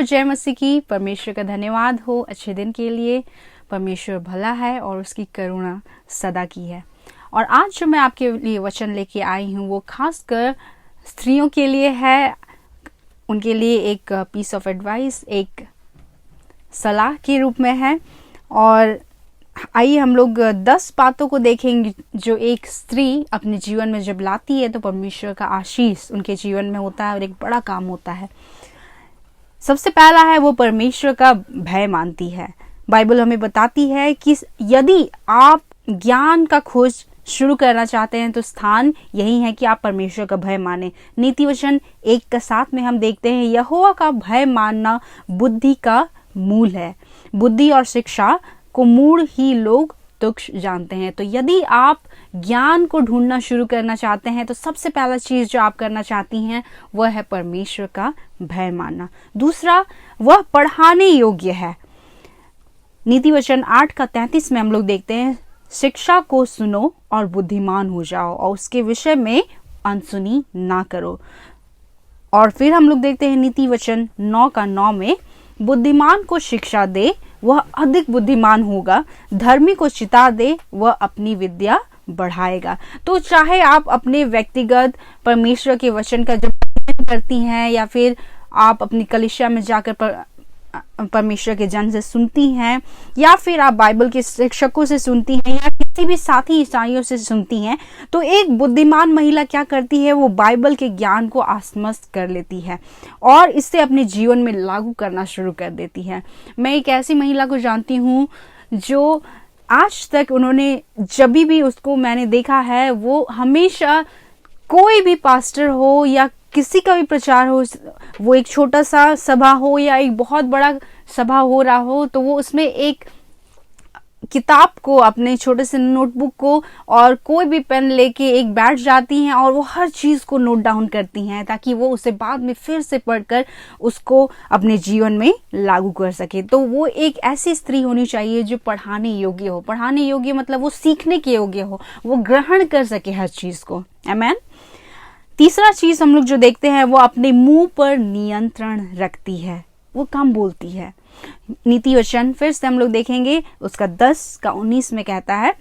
जय मसीह की। परमेश्वर का धन्यवाद हो अच्छे दिन के लिए। परमेश्वर भला है और उसकी करुणा सदा की है। और आज जो मैं आपके लिए वचन लेके आई हूँ वो खासकर स्त्रियों के लिए है। उनके लिए एक पीस ऑफ एडवाइस, एक सलाह के रूप में है। और आइए हम लोग 10 बातों को देखेंगे जो एक स्त्री अपने जीवन में जब लाती है तो परमेश्वर का आशीष उनके जीवन में होता है और एक बड़ा काम होता है। सबसे पहला है वो परमेश्वर का भय मानती है। बाइबल हमें बताती है कि यदि आप ज्ञान का खोज शुरू करना चाहते हैं तो स्थान यही है कि आप परमेश्वर का भय माने। नीति वचन 1:7 में हम देखते हैं यहोवा का भय मानना बुद्धि का मूल है। बुद्धि और शिक्षा को मूल ही लोग तुच्छ जानते हैं। तो यदि आप ज्ञान को ढूंढना शुरू करना चाहते हैं तो सबसे पहला चीज जो आप करना चाहती हैं वह है परमेश्वर का भय मानना। दूसरा, वह पढ़ाने योग्य है। नीति वचन 8:33 में हम लोग देखते हैं शिक्षा को सुनो और बुद्धिमान हो जाओ और उसके विषय में अनसुनी ना करो। और फिर हम लोग देखते हैं नीति वचन 9:9 में बुद्धिमान को शिक्षा दे वह अधिक बुद्धिमान होगा, धर्मी को चिता दे वह अपनी विद्या बढ़ाएगा। तो चाहे आप अपने व्यक्तिगत परमेश्वर के वचन का जब अध्ययन करती हैं या फिर आप अपनी कलीसिया में जाकर परमेश्वर के जन से सुनती हैं या फिर आप बाइबल के शिक्षकों से सुनती हैं या किसी भी साथी ईसाइयों से सुनती हैं, तो एक बुद्धिमान महिला क्या करती है, वो बाइबल के ज्ञान को आत्मस्थ कर लेती है और इससे अपने जीवन में लागू करना शुरू कर देती है। मैं एक ऐसी महिला को जानती हूँ जो आज तक उन्होंने जब भी उसको मैंने देखा है वो हमेशा कोई भी पास्टर हो या किसी का भी प्रचार हो, वो एक छोटा सा सभा हो या एक बहुत बड़ा सभा हो रहा हो, तो वो उसमें एक किताब को, अपने छोटे से नोटबुक को और कोई भी पेन लेके एक बैठ जाती हैं और वो हर चीज को नोट डाउन करती हैं ताकि वो उसे बाद में फिर से पढ़कर उसको अपने जीवन में लागू कर सके। तो वो एक ऐसी स्त्री होनी चाहिए जो पढ़ाने योग्य हो। पढ़ाने योग्य मतलब वो सीखने के योग्य हो, वो ग्रहण कर सके हर चीज को। आमेन। तीसरा चीज हम लोग जो देखते हैं वो अपने मुंह पर नियंत्रण रखती है, वो कम बोलती है। नीति वचन फिर से हम लोग देखेंगे उसका 10:19 में कहता है,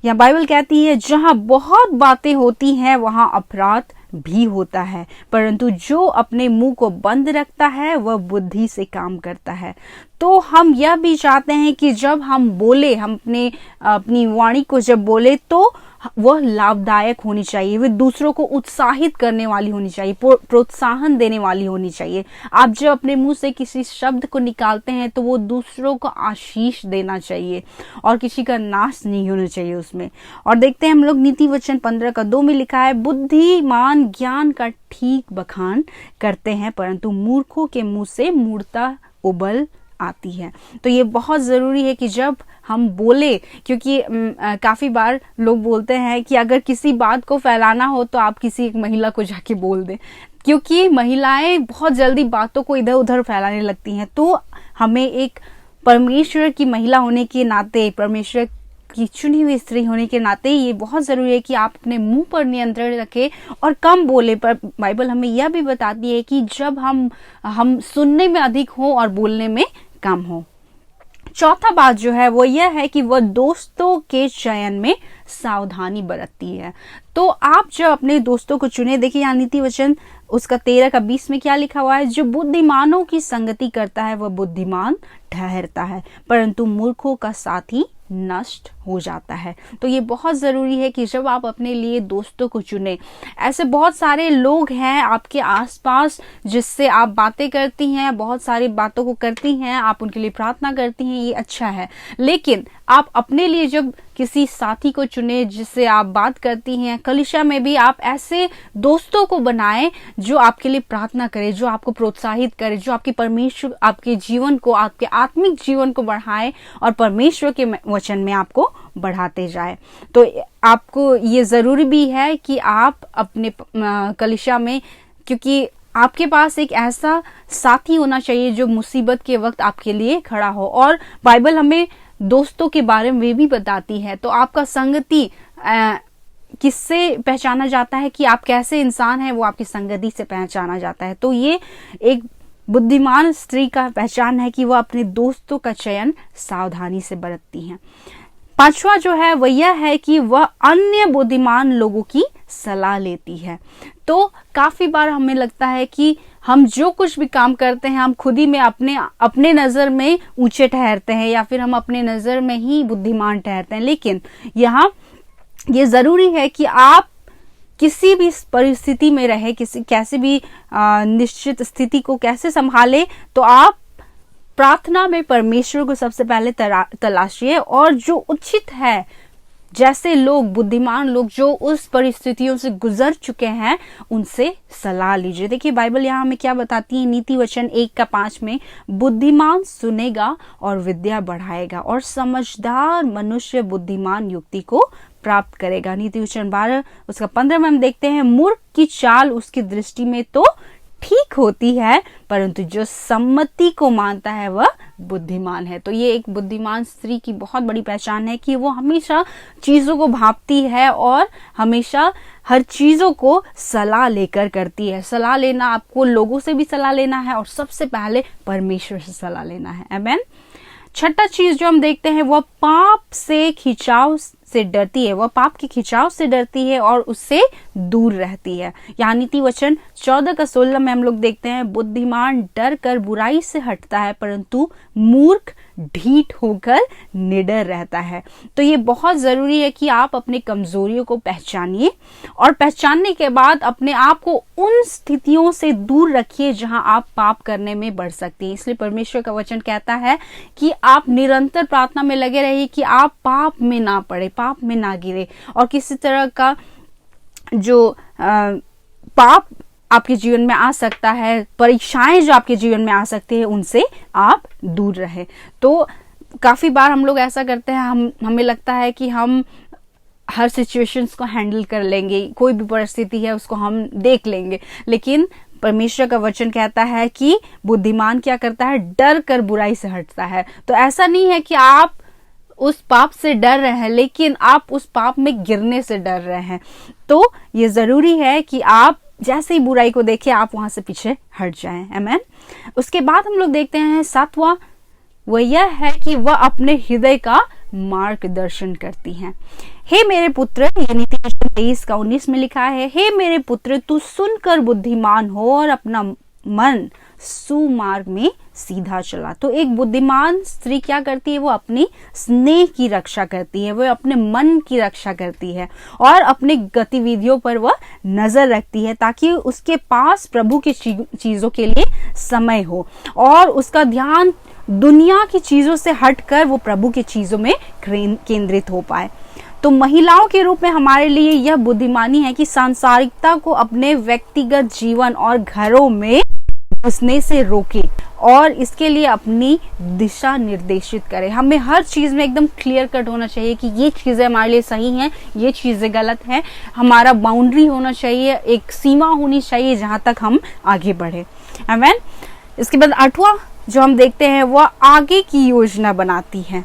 या बाइबल कहती है जहां बहुत बातें होती हैं वहां अपराध भी होता है, परंतु जो अपने मुंह को बंद रखता है वह बुद्धि से काम करता है। तो हम यह भी चाहते हैं कि जब हम बोले, हम अपनी वाणी को जब बोले तो वह लाभदायक होनी चाहिए, वह दूसरों को उत्साहित करने वाली होनी चाहिए, प्रोत्साहन देने वाली होनी चाहिए। आप जब अपने मुंह से किसी शब्द को निकालते हैं तो वो दूसरों को आशीष देना चाहिए और किसी का नाश नहीं होना चाहिए उसमें। और देखते हैं हम लोग नीति वचन 15:2 में लिखा है बुद्धिमान ज्ञान का ठीक बखान करते हैं परंतु मूर्खों के मुंह से मूर्खता उबल आती है। तो ये बहुत जरूरी है कि जब हम बोले, क्योंकि काफी बार लोग बोलते हैं कि अगर किसी बात को फैलाना हो तो आप किसी एक महिला को जाके बोल दें, क्योंकि महिलाएं बहुत जल्दी बातों को इधर उधर फैलाने लगती हैं। तो हमें एक परमेश्वर की महिला होने के नाते, परमेश्वर की चुनी हुई स्त्री होने के नाते ये बहुत जरूरी है कि आप अपने मुंह पर नियंत्रण रखें और कम बोले। पर बाइबल हमें यह भी बताती है कि जब हम सुनने में अधिक हो और बोलने में कम हो। चौथा बात जो है वो यह है कि वह दोस्तों के चयन में सावधानी बरतती है। तो आप जब अपने दोस्तों को चुने, देखिए यहाँ नीति वचन उसका 13:20 में क्या लिखा हुआ है, जो बुद्धिमानों की संगति करता है वह बुद्धिमान ठहरता है परंतु मूर्खों का साथी नष्ट हो जाता है। तो ये बहुत जरूरी है कि जब आप अपने लिए दोस्तों को चुने, ऐसे बहुत सारे लोग हैं आपके आसपास जिससे आप बातें करती हैं, बहुत सारी बातों को करती हैं, आप उनके लिए प्रार्थना करती हैं, ये अच्छा है। लेकिन आप अपने लिए जब किसी साथी को चुने जिससे आप बात करती हैं, कलीसिया में भी आप ऐसे दोस्तों को बनाएं जो आपके लिए प्रार्थना करे, जो आपको प्रोत्साहित करे, जो आपके परमेश्वर, आपके जीवन को, आपके आत्मिक जीवन को बढ़ाए और परमेश्वर के वचन में आपको बढ़ाते जाए। तो आपको ये जरूरी भी है कि आप अपने कलीसिया में, क्योंकि आपके पास एक ऐसा साथी होना चाहिए जो मुसीबत के वक्त आपके लिए खड़ा हो। और बाइबल हमें दोस्तों के बारे में भी बताती है। तो आपका संगति किससे पहचाना जाता है कि आप कैसे इंसान हैं, वो आपकी संगति से पहचाना जाता है। तो ये एक बुद्धिमान स्त्री का पहचान है कि वह अपने दोस्तों का चयन सावधानी से बरतती है। पांचवा जो है वह यह है कि वह अन्य बुद्धिमान लोगों की सलाह लेती है। तो काफी बार हमें लगता है कि हम जो कुछ भी काम करते हैं हम खुद ही में अपने नजर में ऊंचे ठहरते हैं या फिर हम अपने नजर में ही बुद्धिमान ठहरते हैं, लेकिन यहाँ ये जरूरी है कि आप किसी भी परिस्थिति में रहे, कैसे भी निश्चित स्थिति को कैसे संभाले, तो आप प्रार्थना में परमेश्वर को सबसे पहले तलाशिए और जो उचित है, जैसे लोग बुद्धिमान लोग जो उस परिस्थितियों से गुजर चुके हैं उनसे सलाह लीजिए। देखिए बाइबल यहाँ हमें क्या बताती है, नीति वचन 1:5 में, बुद्धिमान सुनेगा और विद्या बढ़ाएगा और समझदार मनुष्य बुद्धिमान युक्ति को प्राप्त करेगा। नीति वचन 12:15 में हम देखते हैं, मूर्ख की चाल उसकी दृष्टि में तो ठीक होती है परंतु जो सम्मति को मानता है वह बुद्धिमान है। तो ये एक बुद्धिमान स्त्री की बहुत बड़ी पहचान है कि वो हमेशा चीजों को भांपती है और हमेशा हर चीजों को सलाह लेकर करती है। सलाह लेना, आपको लोगों से भी सलाह लेना है और सबसे पहले परमेश्वर से सलाह लेना है। आमीन। छठा चीज जो हम देखते हैं वह पाप से खिंचाव से डरती है, वह पाप के खिंचाव से डरती है और उससे दूर रहती है। यहाँ नीति वचन 14:16 में हम लोग देखते हैं, बुद्धिमान डर कर बुराई से हटता है परंतु मूर्ख ढीठ होकर निडर रहता है। तो ये बहुत जरूरी है कि आप अपनी कमजोरियों को पहचानिए और पहचानने के बाद अपने आप को उन स्थितियों से दूर रखिए जहां आप पाप करने में बढ़ सकते हैं। इसलिए परमेश्वर का वचन कहता है कि आप निरंतर प्रार्थना में लगे रहिए कि आप पाप में ना पड़े, पाप में ना गिरे और किसी तरह का जो पाप आपके जीवन में आ सकता है, परीक्षाएं जो आपके जीवन में आ सकती है, उनसे आप दूर रहे। तो काफी बार हम लोग ऐसा करते हैं, हमें लगता है कि हम हर सिचुएशंस को हैंडल कर लेंगे, कोई भी परिस्थिति है उसको हम देख लेंगे, लेकिन परमेश्वर का वचन कहता है कि बुद्धिमान क्या करता है, डर कर बुराई से हटता है। तो ऐसा नहीं है कि आप उस पाप से डर रहे हैं लेकिन आप उस पाप में गिरने से डर रहे हैं। तो ये जरूरी है कि आप जैसे ही बुराई को देखें आप वहां से पीछे हट जाएं। आमीन। उसके बाद हम लोग देखते हैं सातवां, वह यह है कि वह अपने हृदय का मार्गदर्शन करती हैं। हे मेरे पुत्र, ये नीति वचन 23:19 में लिखा है, हे मेरे पुत्र तू सुनकर बुद्धिमान हो और अपना मन सुमार्ग में सीधा चला। तो एक बुद्धिमान स्त्री क्या करती है, वो अपनी स्नेह की रक्षा करती है, वो अपने मन की रक्षा करती है और अपने गतिविधियों पर वह नजर रखती है ताकि उसके पास प्रभु की चीजों के लिए समय हो और उसका ध्यान दुनिया की चीजों से हटकर वो प्रभु की चीजों में केंद्रित हो पाए। तो महिलाओं के रूप में हमारे लिए यह बुद्धिमानी है कि सांसारिकता को अपने व्यक्तिगत जीवन और घरों में घुसने से रोके और इसके लिए अपनी दिशा निर्देशित करें। हमें हर चीज में एकदम क्लियर कट होना चाहिए कि ये चीजें हमारे लिए सही हैं, ये चीजें गलत हैं। हमारा बाउंड्री होना चाहिए, एक सीमा होनी चाहिए जहां तक हम आगे बढ़े। आमीन। इसके बाद आठवां जो हम देखते हैं वह आगे की योजना बनाती है।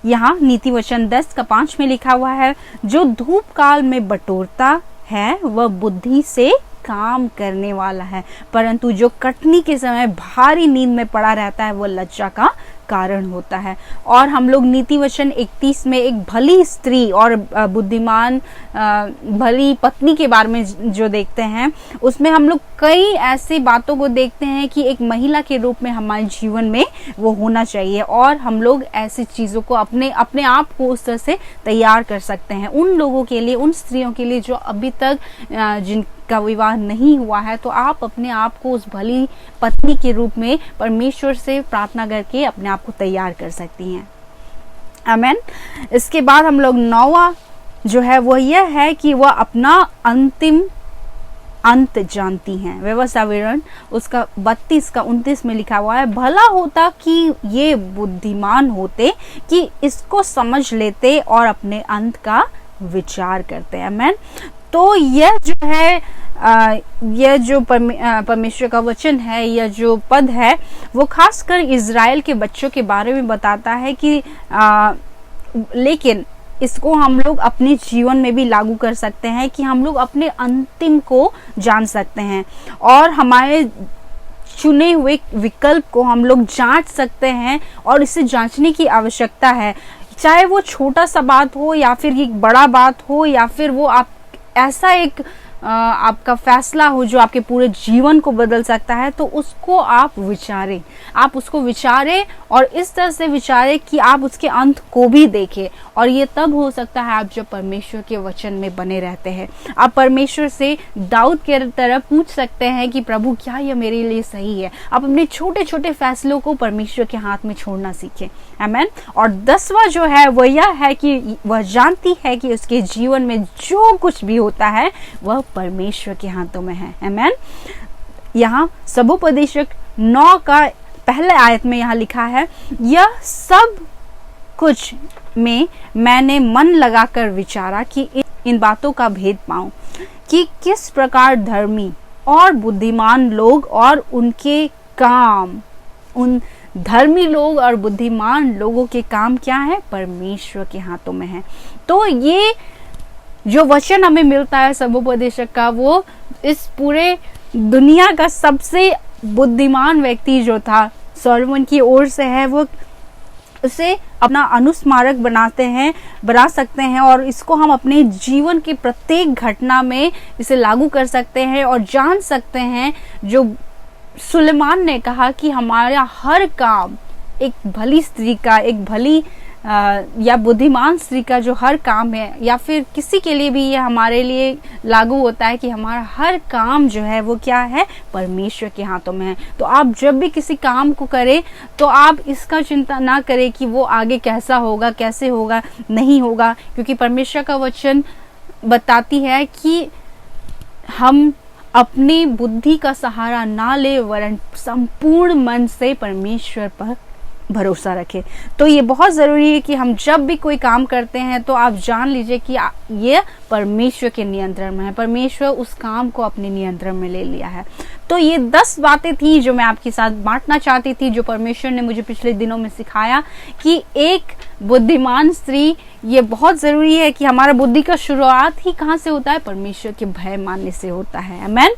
यहाँ नीति वचन 10:5 में लिखा हुआ है, जो धूप काल में बटोरता है वह बुद्धि से काम करने वाला है परंतु जो कटनी के समय भारी नींद में पड़ा रहता है वह लज्जा का कारण होता है। और हम लोग नीति वचन 31 में एक भली स्त्री और बुद्धिमान भली पत्नी के बारे में जो देखते हैं उसमें हम लोग कई ऐसी बातों को देखते हैं कि एक महिला के रूप में हमारे जीवन में वो होना चाहिए और हम लोग ऐसी चीजों को अपने आप को उस तरह से तैयार कर सकते हैं। उन लोगों के लिए, उन स्त्रियों के लिए जो अभी तक जिनका विवाह नहीं हुआ है, तो आप अपने आप को उस भली पत्नी के रूप में परमेश्वर से प्रार्थना करके अपने आप को तैयार कर सकती हैं। आमीन। इसके बाद हम लोग 9वां जो है वो यह है कि वह अपना अंतिम अंत जानती हैं। व्यवस्था विवरण उसका 32:29 में लिखा हुआ है, भला होता कि ये बुद्धिमान होते कि इसको समझ लेते और अपने अंत का विचार करते। आमीन। तो यह जो है यह जो परमेश्वर का वचन है, यह जो पद है वो खासकर इजराइल के बच्चों के बारे में बताता है कि लेकिन इसको हम लोग अपने जीवन में भी लागू कर सकते हैं कि हम लोग अपने अंतिम को जान सकते हैं और हमारे चुने हुए विकल्प को हम लोग जांच सकते हैं और इसे जांचने की आवश्यकता है। चाहे वो छोटा सा बात हो या फिर एक बड़ा बात हो या फिर वो आप ऐसा एक आपका फैसला हो जो आपके पूरे जीवन को बदल सकता है, तो उसको आप उसको विचारें और इस तरह से विचारें कि आप उसके अंत को भी देखें। और ये तब हो सकता है आप जब परमेश्वर के वचन में बने रहते हैं। आप परमेश्वर से दाऊद के तरह पूछ सकते हैं कि प्रभु क्या यह मेरे लिए सही है। आप अपने छोटे छोटे फैसलों को परमेश्वर के हाथ में छोड़ना सीखें। आमीन। और 10वां जो है वह यह है कि वह जानती है कि उसके जीवन में जो कुछ भी होता है वह परमेश्वर के हाथों में है। आमीन। यहाँ सबोपदेशक 9 का पहले आयत में यहाँ लिखा है, यह सब कुछ में मैंने मन लगाकर विचारा कि इन बातों का भेद पाऊं कि किस प्रकार धर्मी और बुद्धिमान लोग और उनके काम, उन धर्मी लोग और बुद्धिमान लोगों के काम क्या है, परमेश्वर के हाथों में है। तो ये जो वचन हमें मिलता है सबोपदेशक का, वो इस पूरे दुनिया का सबसे बुद्धिमान व्यक्ति जो था सोलोमन की ओर से है, वो उसे अपना अनुस्मारक बना सकते हैं और इसको हम अपने जीवन की प्रत्येक घटना में इसे लागू कर सकते हैं और जान सकते हैं। जो सुलेमान ने कहा कि हमारा हर काम एक भली स्त्री का, एक भली या बुद्धिमान स्त्री का जो हर काम है, या फिर किसी के लिए भी ये हमारे लिए लागू होता है कि हमारा हर काम जो है वो क्या है, परमेश्वर के हाथों में है। तो आप जब भी किसी काम को करें तो आप इसका चिंता ना करें कि वो आगे कैसा होगा, कैसे होगा, नहीं होगा, क्योंकि परमेश्वर का वचन बताती है कि हम अपनी बुद्धि का सहारा ना ले वरन संपूर्ण मन से परमेश्वर पर भरोसा रखें। तो ये बहुत ज़रूरी है कि हम जब भी कोई काम करते हैं तो आप जान लीजिए कि ये परमेश्वर के नियंत्रण में है। परमेश्वर उस काम को अपने नियंत्रण में ले लिया है। तो ये 10 बातें थी जो मैं आपके साथ बांटना चाहती थी, जो परमेश्वर ने मुझे पिछले दिनों में सिखाया कि एक बुद्धिमान स्त्री, ये बहुत ज़रूरी है कि हमारा बुद्धि का शुरुआत ही कहाँ से होता है, परमेश्वर के भय मानने से होता है। आमीन।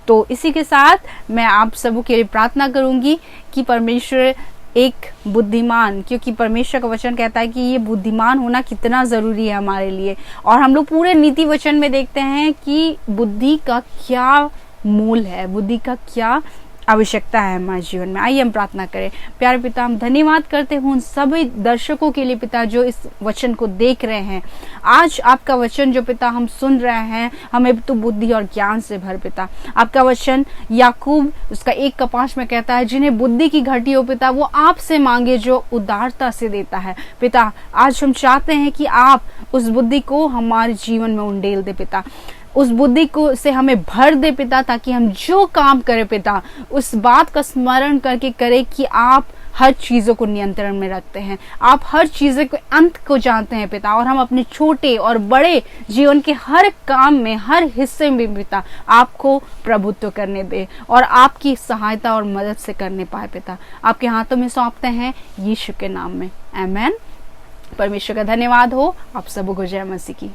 तो इसी के साथ मैं आप सबों के लिए प्रार्थना करूंगी कि परमेश्वर एक बुद्धिमान, क्योंकि परमेश्वर का वचन कहता है कि ये बुद्धिमान होना कितना जरूरी है हमारे लिए। और हम लोग पूरे नीति वचन में देखते हैं कि बुद्धि का क्या मूल है, बुद्धि का क्या आवश्यकता है हमारे जीवन में। आइए हम प्रार्थना करें। प्यारे पिता, हम धन्यवाद करते हैं उन सभी दर्शकों के लिए पिता जो इस वचन को देख रहे हैं। आज आपका वचन जो पिता हम सुन रहे हैं, हमें तो बुद्धि और ज्ञान से भर पिता। आपका वचन याकूब उसका 1:5 में कहता है, जिन्हें बुद्धि की घटी हो पिता वो आपसे मांगे जो उदारता से देता है। पिता, आज हम चाहते हैं कि आप उस बुद्धि को हमारे जीवन में उंडेल दे पिता, उस बुद्धि को से हमें भर दे पिता, ताकि हम जो काम करें पिता उस बात का स्मरण करके करें कि आप हर चीजों को नियंत्रण में रखते हैं, आप हर चीजों के अंत को जानते हैं पिता। और हम अपने छोटे और बड़े जीवन के हर काम में, हर हिस्से में पिता आपको प्रभुत्व करने दे और आपकी सहायता और मदद से करने पाए पिता। आपके हाथों में सौंपते हैं यीशु के नाम में, आमीन। परमेश्वर का धन्यवाद हो। आप सबको जय मसीह की।